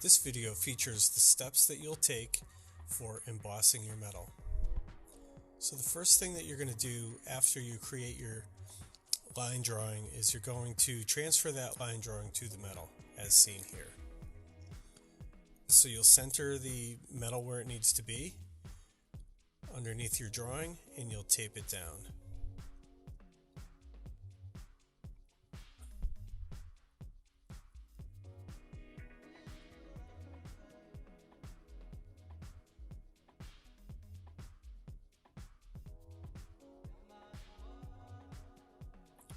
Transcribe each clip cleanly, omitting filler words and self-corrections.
This video features the steps that you'll take for embossing your metal. So the first thing that you're going to do after you create your line drawing is you're going to transfer that line drawing to the metal, as seen here. So you'll center the metal where it needs to be underneath your drawing, and you'll tape it down.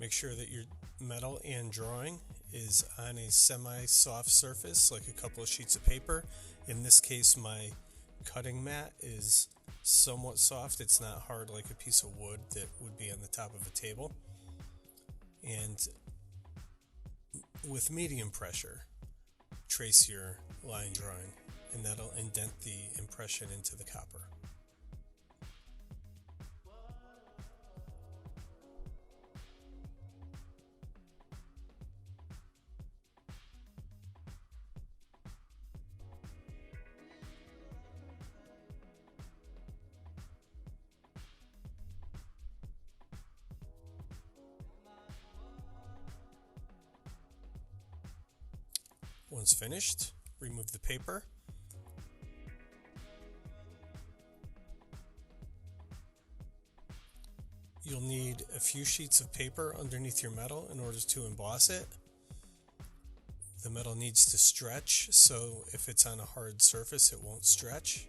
Make sure that your metal and drawing is on a semi-soft surface, like a couple of sheets of paper. In this case, my cutting mat is somewhat soft. It's not hard like a piece of wood that would be on the top of a table. And with medium pressure, trace your line drawing, and that'll indent the impression into the copper. Once finished, remove the paper. You'll need a few sheets of paper underneath your metal in order to emboss it. The metal needs to stretch, so if it's on a hard surface, it won't stretch.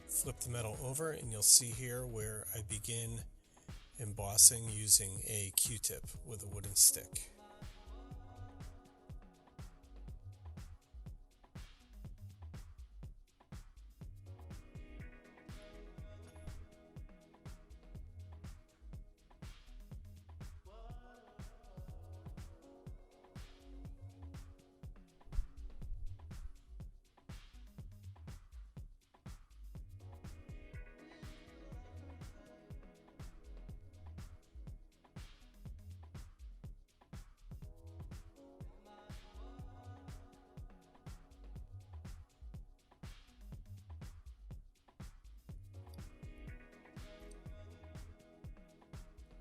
Flip the metal over and you'll see here where I begin embossing using a Q-tip with a wooden stick.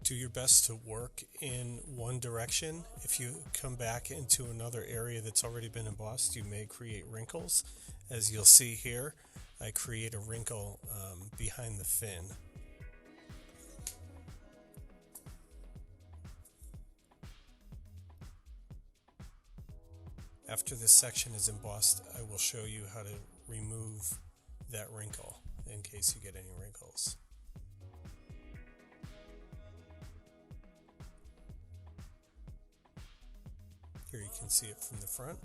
Do your best to work in one direction. If you come back into another area that's already been embossed, you may create wrinkles. As you'll see here, I create a wrinkle behind the fin. After this section is embossed, I will show you how to remove that wrinkle in case you get any wrinkles. Here you can see it from the front.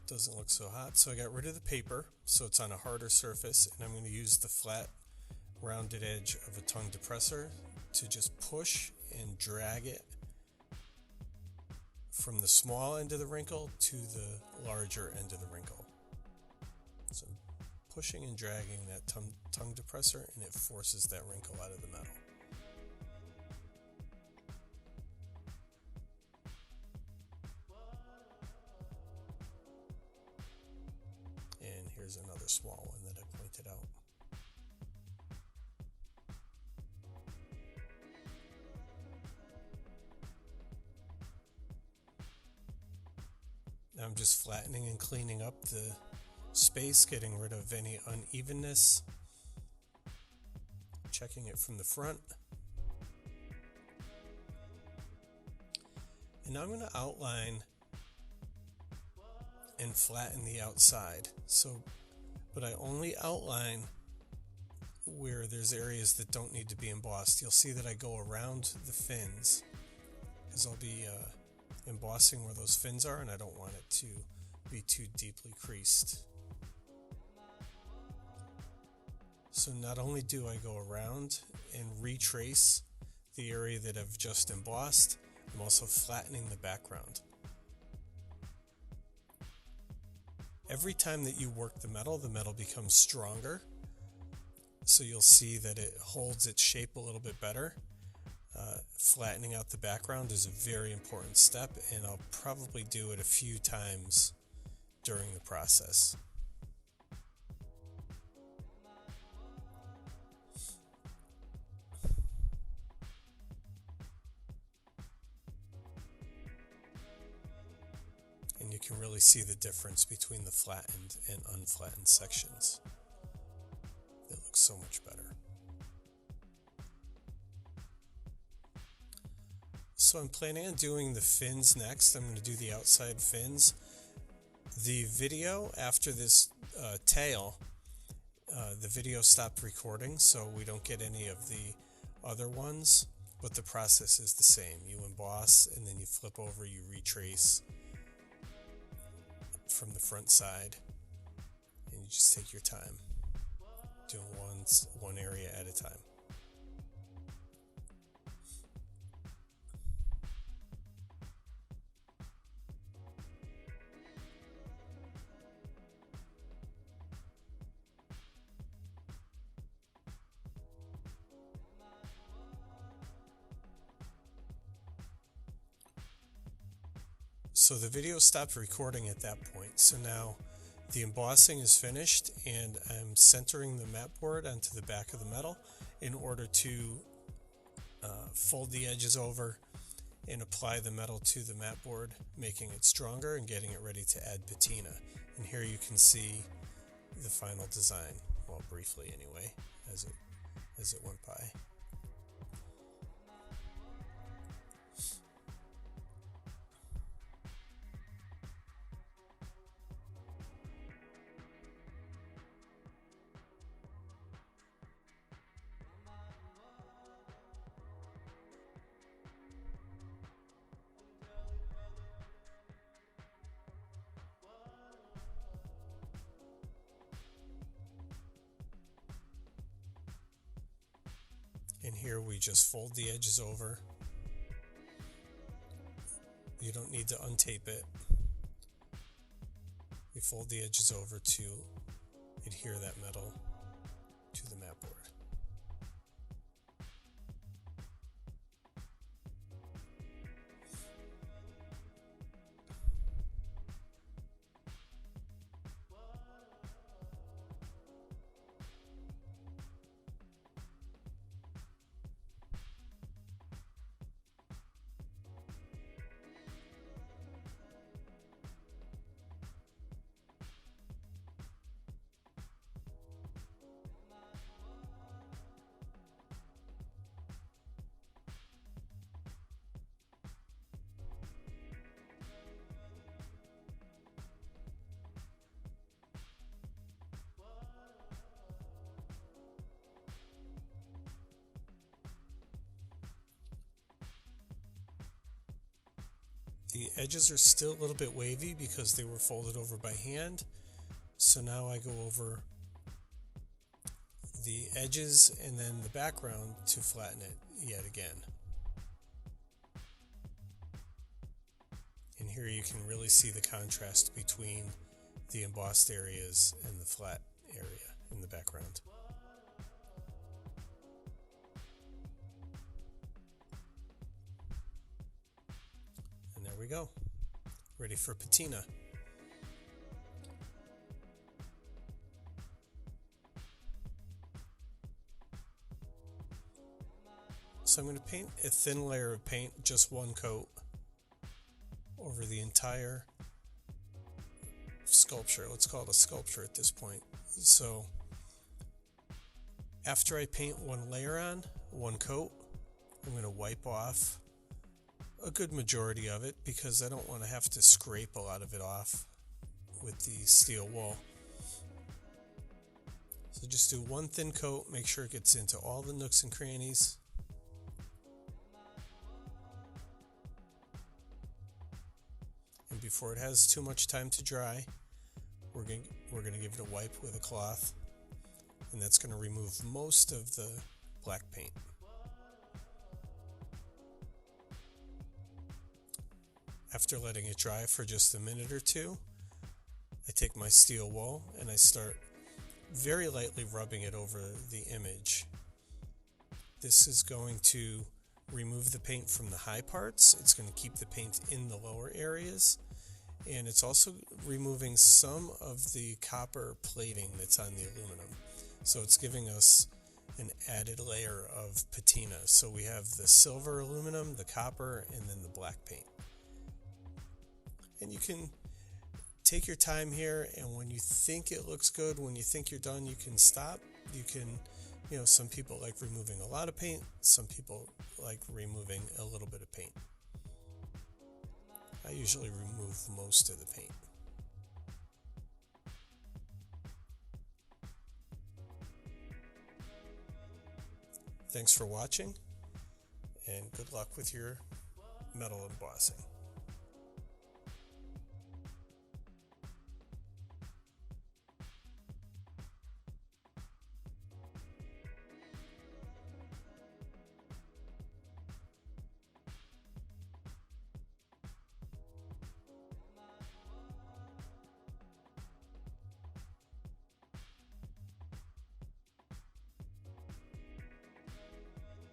Doesn't look so hot, so I got rid of the paper so it's on a harder surface, and I'm going to use the flat rounded edge of a tongue depressor to just push and drag it from the small end of the wrinkle to the larger end of the wrinkle. So I'm pushing and dragging that tongue depressor, and it forces that wrinkle out of the metal. And here's another small one that I pointed out. Now I'm just flattening and cleaning up the space, getting rid of any unevenness, checking it from the front. And now I'm going to outline and flatten the outside. But I only outline where there's areas that don't need to be embossed. You'll see that I go around the fins because I'll be embossing where those fins are, and I don't want it to be too deeply creased. So not only do I go around and retrace the area that I've just embossed, I'm also flattening the background. Every time that you work the metal becomes stronger. So you'll see that it holds its shape a little bit better. Flattening out the background is a very important step, and I'll probably do it a few times during the process. And you can really see the difference between the flattened and unflattened sections. It looks so much better. So I'm planning on doing the fins next. I'm going to do the outside fins. The video after this tail, the video stopped recording, so we don't get any of the other ones, but the process is the same. You emboss, and then you flip over, you retrace from the front side, and you just take your time doing one area at a time. So the video stopped recording at that point. So now the embossing is finished, and I'm centering the mat board onto the back of the metal in order to fold the edges over and apply the metal to the mat board, making it stronger and getting it ready to add patina. And here you can see the final design, well, briefly anyway, as it went by. And here we just fold the edges over. You don't need to untape it. We fold the edges over to adhere that metal to the mat board. The edges are still a little bit wavy because they were folded over by hand. So now I go over the edges and then the background to flatten it yet again. And here you can really see the contrast between the embossed areas and the flat area in the background. And there we go, ready for patina. So I'm going to paint a thin layer of paint, just one coat, over the entire sculpture. Let's call it a sculpture at this point. So after I paint one layer on, one coat, I'm going to wipe off a good majority of it because I don't want to have to scrape a lot of it off with the steel wool. So just do one thin coat, make sure it gets into all the nooks and crannies. And before it has too much time to dry, we're going to give it a wipe with a cloth, and that's going to remove most of the black paint. After letting it dry for just a minute or two, I take my steel wool and I start very lightly rubbing it over the image. This is going to remove the paint from the high parts. It's going to keep the paint in the lower areas. And it's also removing some of the copper plating that's on the aluminum. So it's giving us an added layer of patina. So we have the silver aluminum, the copper, and then the black paint. And you can take your time here, and when you think it looks good, when you think you're done, you can stop. You can, some people like removing a lot of paint, some people like removing a little bit of paint. I usually remove most of the paint. Thanks for watching, and good luck with your metal embossing.